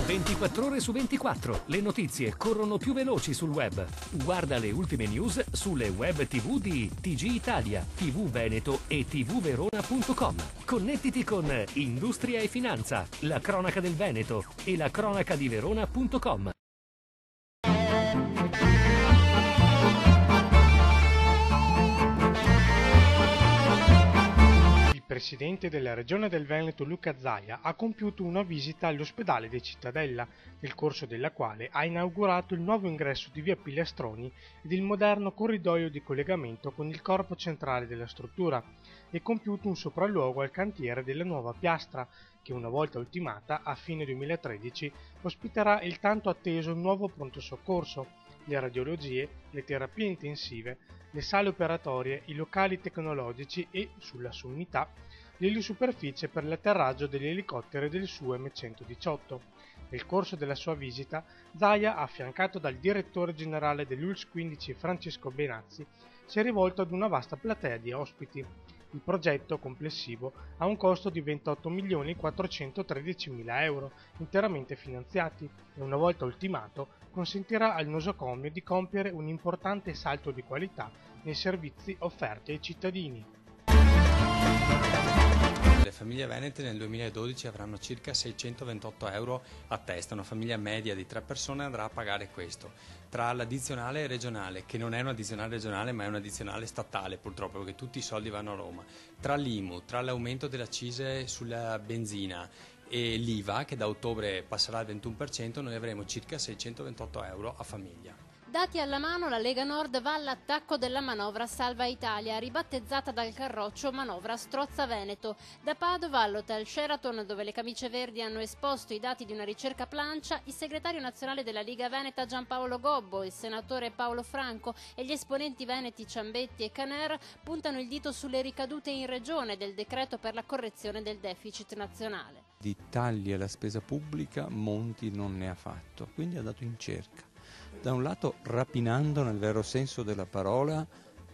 24 ore su 24, le notizie corrono più veloci sul web. Guarda le ultime news sulle web TV di TG Italia, TV Veneto e tvverona.com. Connettiti con Industria e Finanza, la cronaca del Veneto e la cronaca di Verona.com. Il presidente della Regione del Veneto Luca Zaia ha compiuto una visita all'ospedale di Cittadella, nel corso della quale ha inaugurato il nuovo ingresso di via Pilastroni ed il moderno corridoio di collegamento con il corpo centrale della struttura e compiuto un sopralluogo al cantiere della nuova piastra che, una volta ultimata a fine 2013, ospiterà il tanto atteso nuovo pronto soccorso, le radiologie, le terapie intensive, le sale operatorie, i locali tecnologici e, sulla sommità, l'elisuperficie per l'atterraggio degli elicotteri del Su-M118. Nel corso della sua visita, Zaia, affiancato dal direttore generale dell'ULSS 15 Francesco Benazzi, si è rivolto ad una vasta platea di ospiti. Il progetto complessivo ha un costo di 28.413.000 euro, interamente finanziati, e una volta ultimato consentirà al nosocomio di compiere un importante salto di qualità nei servizi offerti ai cittadini. Le famiglie venete nel 2012 avranno circa 628 euro a testa, una famiglia media di 3 persone andrà a pagare questo. Tra l'addizionale regionale, che non è un'addizionale regionale ma è un'addizionale statale purtroppo, perché tutti i soldi vanno a Roma, tra l'IMU, tra l'aumento delle accise sulla benzina e l'IVA, che da ottobre passerà al 21%, noi avremo circa 628 euro a famiglia. Dati alla mano, la Lega Nord va all'attacco della manovra Salva Italia, ribattezzata dal Carroccio manovra Strozza Veneto. Da Padova all'Hotel Sheraton, dove le camicie verdi hanno esposto i dati di una ricerca plancia, il segretario nazionale della Liga Veneta Giampaolo Gobbo, il senatore Paolo Franco e gli esponenti veneti Ciambetti e Caner puntano il dito sulle ricadute in regione del decreto per la correzione del deficit nazionale. Di tagli alla spesa pubblica Monti non ne ha fatto, quindi ha dato in cerca. Da un lato rapinando nel vero senso della parola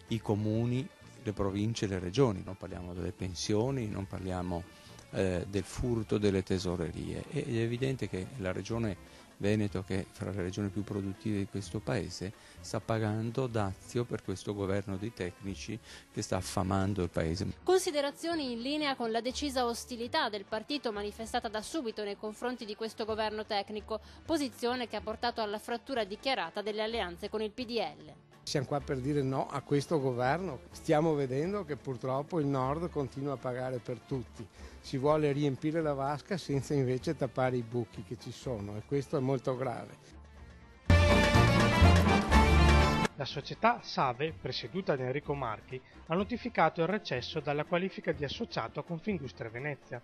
i comuni, le province e le regioni, non parliamo delle pensioni, non parliamo del furto delle tesorerie. Ed è evidente che la regione Veneto, che è fra le regioni più produttive di questo paese, sta pagando dazio per questo governo di tecnici che sta affamando il paese. Considerazioni in linea con la decisa ostilità del partito manifestata da subito nei confronti di questo governo tecnico, posizione che ha portato alla frattura dichiarata delle alleanze con il PDL. Siamo qua per dire no a questo governo. Stiamo vedendo che purtroppo il Nord continua a pagare per tutti. Si vuole riempire la vasca senza invece tappare i buchi che ci sono, e questo è molto grave. La società Save, presieduta da Enrico Marchi, ha notificato il recesso dalla qualifica di associato a Confindustria Venezia.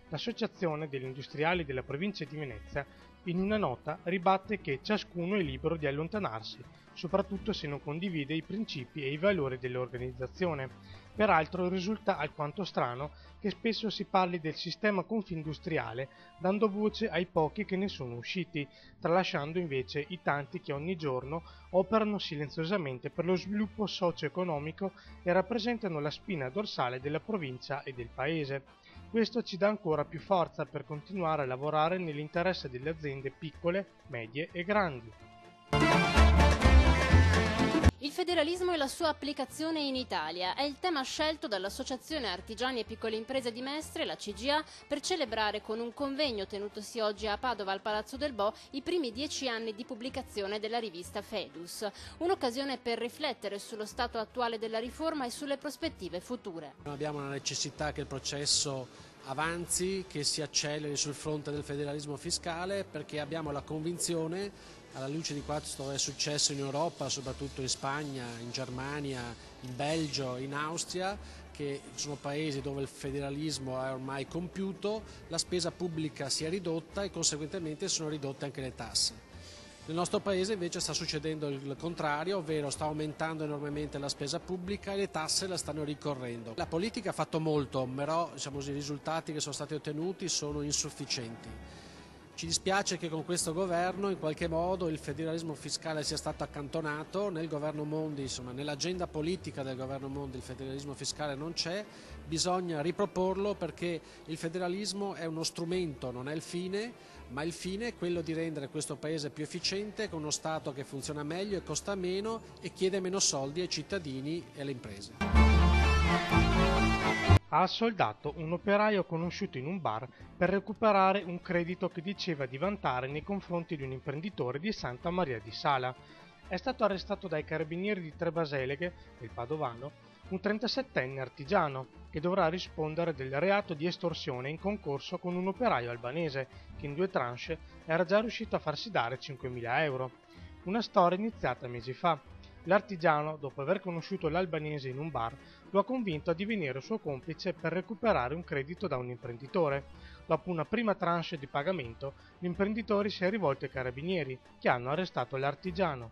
L'Associazione degli Industriali della Provincia di Venezia, in una nota, ribatte che ciascuno è libero di allontanarsi, soprattutto se non condivide i principi e i valori dell'organizzazione. Peraltro risulta alquanto strano che spesso si parli del sistema confindustriale dando voce ai pochi che ne sono usciti, tralasciando invece i tanti che ogni giorno operano silenziosamente per lo sviluppo socio-economico e rappresentano la spina dorsale della provincia e del paese. Questo ci dà ancora più forza per continuare a lavorare nell'interesse delle aziende piccole, medie e grandi. Il federalismo e la sua applicazione in Italia è il tema scelto dall'Associazione Artigiani e Piccole Imprese di Mestre, la CGA, per celebrare con un convegno tenutosi oggi a Padova al Palazzo del Bo i primi 10 anni di pubblicazione della rivista Fedus. Un'occasione per riflettere sullo stato attuale della riforma e sulle prospettive future. Abbiamo la necessità che il processo avanzi, che si acceleri sul fronte del federalismo fiscale, perché abbiamo la convinzione, alla luce di quanto è successo in Europa, soprattutto in Spagna, in Germania, in Belgio, in Austria, che sono paesi dove il federalismo è ormai compiuto, la spesa pubblica si è ridotta e conseguentemente sono ridotte anche le tasse. Nel nostro paese invece sta succedendo il contrario, ovvero sta aumentando enormemente la spesa pubblica e le tasse la stanno ricorrendo. La politica ha fatto molto, però i risultati che sono stati ottenuti sono insufficienti. Ci dispiace che con questo governo in qualche modo il federalismo fiscale sia stato accantonato. Nel governo Monti, insomma, nell'agenda politica del governo Monti il federalismo fiscale non c'è, bisogna riproporlo perché il federalismo è uno strumento, non è il fine, ma il fine è quello di rendere questo paese più efficiente, con uno Stato che funziona meglio e costa meno e chiede meno soldi ai cittadini e alle imprese. Ha assoldato un operaio conosciuto in un bar per recuperare un credito che diceva di vantare nei confronti di un imprenditore di Santa Maria di Sala. È stato arrestato dai carabinieri di Trebaseleghe, del Padovano, un 37enne artigiano che dovrà rispondere del reato di estorsione in concorso con un operaio albanese che in 2 tranche era già riuscito a farsi dare 5.000 euro. Una storia iniziata mesi fa. L'artigiano, dopo aver conosciuto l'albanese in un bar, lo ha convinto a divenire suo complice per recuperare un credito da un imprenditore. Dopo una prima tranche di pagamento, l'imprenditore si è rivolto ai carabinieri, che hanno arrestato l'artigiano.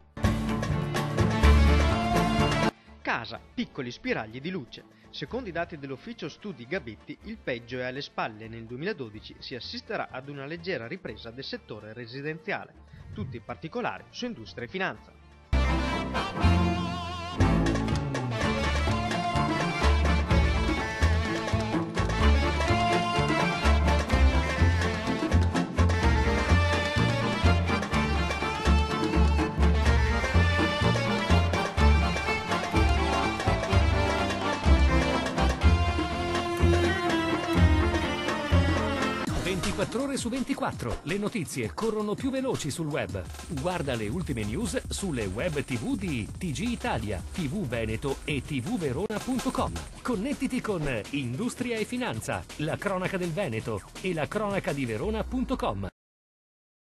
Casa, piccoli spiragli di luce. Secondo i dati dell'ufficio studi Gabetti, il peggio è alle spalle e nel 2012 si assisterà ad una leggera ripresa del settore residenziale. Tutto in particolare su industria e finanza. Ore su 24, le notizie corrono più veloci sul web. Guarda le ultime news sulle web TV di TG Italia, TV Veneto e tvverona.com. Connettiti con Industria e Finanza, la cronaca del Veneto e la cronaca di Verona.com.